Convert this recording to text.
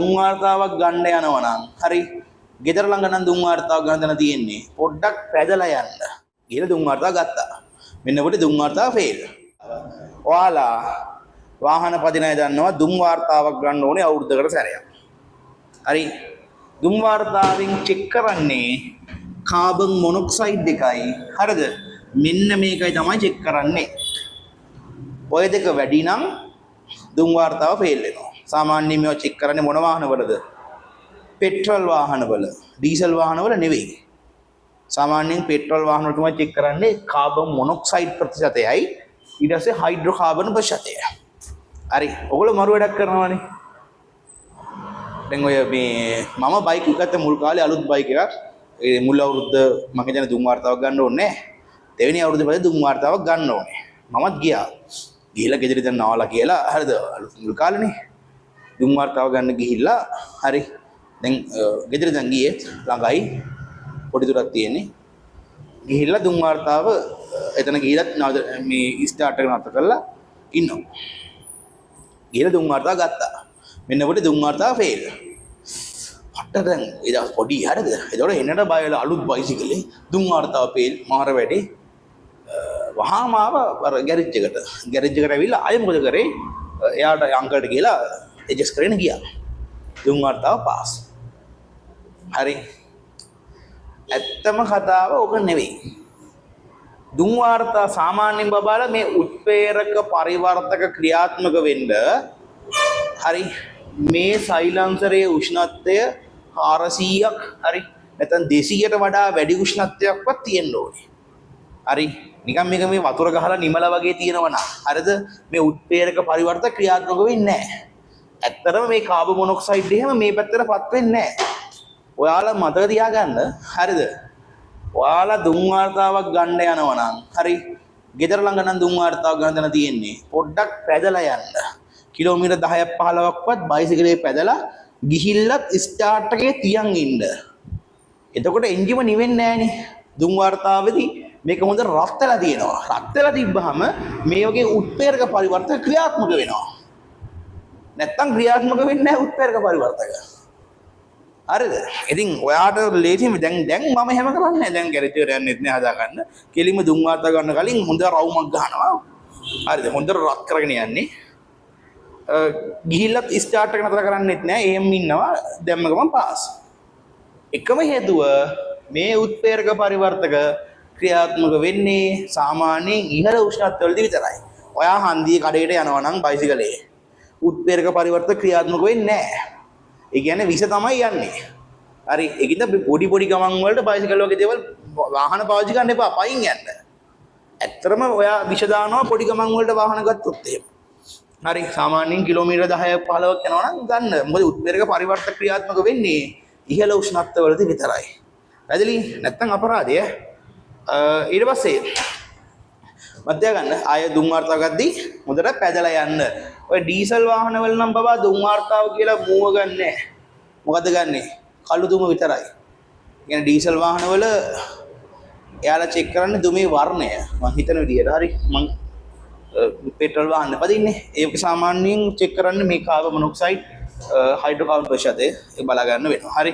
දුම් වාර්තාවක් ගන්න යනවා නම් හරි ගෙදර ළඟ නම් දුම් වාර්තාවක් ගන්න තැන තියෙන්නේ පොඩ්ඩක් පැදලා යන්න. ගිහලා දුම් වාර්තාව ගත්තා. මෙන්න කොට දුම් වාර්තාව ෆේල්. ඔයාලා වාහන පදින අය දන්නවා දුම් වාර්තාවක් ගන්න ඕනේ අවුරුද්දකට සැරයක්. හරි දුම් වාර්තාවෙන් චෙක් කරන්නේ කාබන් මොනොක්සයිඩ් එකයි. හරිද? මෙන්න මේකයි තමයි චෙක් කරන්නේ. ඔය දෙක වැඩි නම් දුම් වාර්තාව ෆේල් වෙනවා. सामान्य में चेक करने मोन वाहन वलद पेट्रोल वाहन वल डीजल वाहन वल नेवे सामान्य पेट्रोल वाहन वल चेक करने कार्बन मोनोक्साइड प्रतिशत है इधर से हाइड्रोकार्बन प्रतिशत है अरे ओगलो मरु වැඩක් කරනවානේ දැන් ඔය මේ මම බයික් එකත් මුල් කාලේ අලුත් බයික් එකක් ඒ මුල් අවුරුද්ද මම කියන දුම් වාර්තාවක් ගන්න ඕනේ නැහැ දෙවෙනි අවුරුද්දේ පස්සේ දුම් වාර්තාවක් ගන්න ඕනේ මමත් ගියා ගිහලා ගෙදර ඉඳන් නාවලා කියලා හරිද අලුත් මුල් කාලේනේ දුම් වාර්තාව ගන්න ගිහිල්ලා හරි දැන් ගෙදර ඉඳන් ගියේ ළඟයි පොඩි දුරක් තියෙන්නේ ගිහිල්ලා දුම් වාර්තාව එතන ගිහිල්ලා මේ ස්ටාර්ට් එක නතර කරලා ඉන්නවා ගිහිල්ලා දුම් වාර්තාව ගත්තා මෙන්න කොට දුම් වාර්තාව ෆේල් අට දැන් ඒ දවස් පොඩි හරිද ඒතකොට එන්නට බයලා අලුත් බයිසිකලේ දුම් වාර්තාව ෆේල් මාර වැඩේ වහාම ආව අර ගෑරේජ් එකට ඇවිල්ලා ආයෙ මොකද කරේ එයාට අංකල්ට කියලා एडजस्ट करने गया දුම් වාර්තාව පාස් හරි ඇත්තම කතාව ඕක නෙවෙයි දුම් වාර්තා සාමාන්‍යයෙන් බබාලා මේ උත්ප්‍රේරක පරිවර්තක ක්‍රියාත්මක වෙන්න හරි මේ සයිලන්සරයේ උෂ්ණත්වය 400ක් හරි නැත්නම් 200ට වඩා වැඩි උෂ්ණත්වයක්වත් තියෙන්න ඕනේ හරි නිකන් මේක මේ වතුර ගහලා නිමලා වගේ තියෙනවා නා හරිද මේ උත්ප්‍රේරක පරිවර්තක ක්‍රියාත්මක වෙන්නේ නැහැ ඇත්තටම මේ කාබන් මොනොක්සයිඩ් එහෙම මේ පැත්තටපත් වෙන්නේ නැහැ. ඔයාලා මතක තියාගන්න හරිද? ඔයාලා දුම් වාර්තාවක් ගන්න යනවා නම් හරි ගෙදර ළඟ නම් දුම් වාර්තාවක් ගන්න තැන තියෙන්නේ පොඩ්ඩක් පැදලා යන්න. කිලෝමීටර් 10ක් 15ක්වත් බයිසිකලේ පැදලා ගිහිල්ලත් ස්ටාර්ට් එකේ තියන් ඉන්න. එතකොට එන්ජිම නිවෙන්නේ නැහනේ. දුම් වාර්තාවේදී මේක හොඳට රත් වෙලා තියෙනවා. රත් වෙලා තිබ්බහම මේ වගේ උත්ප්‍රේරක පරිවර්තක ක්‍රියාත්මක වෙනවා. නැත්තම් ක්‍රියාත්මක වෙන්නේ නැහැ උත්ප්‍රේරක පරිවර්තක. හරිද? ඉතින් ඔයාට ලේසිම දැන් මම එහෙම කරන්නේ දැන් ගෑරේජ් එකට යන්නෙත් නෑ හදා ගන්න. කෙලින්ම දුම් වාර්තා ගන්න කලින් හොඳ රවුමක් ගන්නවා. හරිද? හොඳට රත් කරගෙන යන්නේ. ගිහිල්ලත් ස්ටාර්ට් එක නතර කරන්නෙත් නෑ. එහෙම ඉන්නවා. දැම්ම ගමන් පාස්. එකම හේතුව මේ උත්ප්‍රේරක පරිවර්තක ක්‍රියාත්මක වෙන්නේ සාමාන්‍යයෙන් ඉහළ උෂ්ණත්වවලදී විතරයි. ඔයා හන්දියේ කඩේට යනවා නම් බයිසිකලේ උත්ප්‍රේරක පරිවර්තක ක්‍රියාත්මක වෙන්නේ නැහැ. ඒ කියන්නේ විස තමයි යන්නේ. හරි ඒකින්ද පොඩි ගමන් වලට බයිසිකල් වගේ දේවල් වාහන පාවිච්චි කරන්න එපා පයින් යන්න. ඇත්තටම ඔයා විස දානවා පොඩි ගමන් වලට වාහන ගත්තොත් එහෙම. හරි සාමාන්‍යයෙන් කිලෝමීටර් 10ක් 15ක් යනවා නම් ගන්න. මොකද උත්ප්‍රේරක පරිවර්තක ක්‍රියාත්මක වෙන්නේ ඉහළ උෂ්ණත්වවලදී විතරයි. පැහැදිලි? නැත්තම් අපරාධය. ඊට පස්සේ මැද ගන්න ආය දුම් වාර්තාව ගද්දී හොඳට පැදලා යන්න. ඔය ඩීසල් වාහන වල නම් බබා දුම් වාර්තාව කියලා මූව ගන්නෑ. මොකද ගන්නෙ? කළු දුම විතරයි. කියන්නේ ඩීසල් වාහන වල එයාලා චෙක් කරන්නේ දුමේ වර්ණය. මම හිතන විදියට හරි මම පෙට්‍රල් වාහන පදින්නේ. ඒක සාමාන්‍යයෙන් චෙක් කරන්නේ මේ කාබන් මොනොක්සයිඩ් හයිඩ්‍රෝකාර්බන් ප්‍රතිශතය. ඒක බලා ගන්න වෙනවා. හරි